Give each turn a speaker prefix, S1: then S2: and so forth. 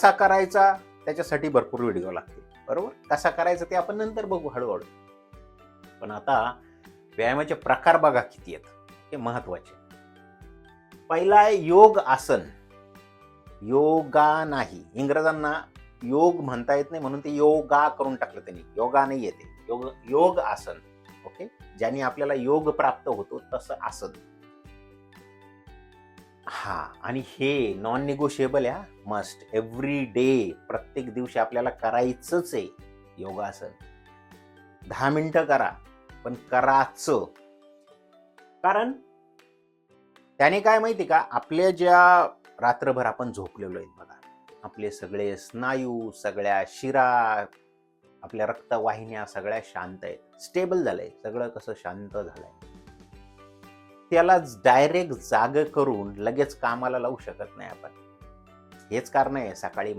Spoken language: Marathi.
S1: कसा करायचा त्याच्यासाठी भरपूर व्हिडिओ लागतील, बरोबर. कसा करायचा ते आपण नंतर बघू हळूहळू. पण आता व्यायामाचे प्रकार बघा किती आहेत, हे महत्वाचे. पहिला आहे योग आसन. योगा नाही, इंग्रजांना योग म्हणता येत नाही म्हणून ते योगा करून टाकलं त्यांनी. योगा नाही येते, योग आसन. ओके, ज्याने आपल्याला योग प्राप्त होतो तसं आसन. हा, आणि हे नॉन निगोशिएबल आहे, मस्ट एव्हरी डे. प्रत्येक दिवशी आपल्याला करायचंच आहे योगासन. 10 मिनिटं करा, पण करायचं. कारण त्याने काय माहिती का, आपल्या ज्या रात्रभर आपण झोपलेलो आहेत बघा, आपले सगळे स्नायू, सगळ्या शिरा, आपल्या रक्तवाहिन्या सगळ्या शांत आहेत, स्टेबल झालंय सगळं. कसं शांत झालंय, त्याला डायरेक्ट जाग करून लगेच कामाला लावू शकत नाही आपण. हेच कारण आहे सकाळी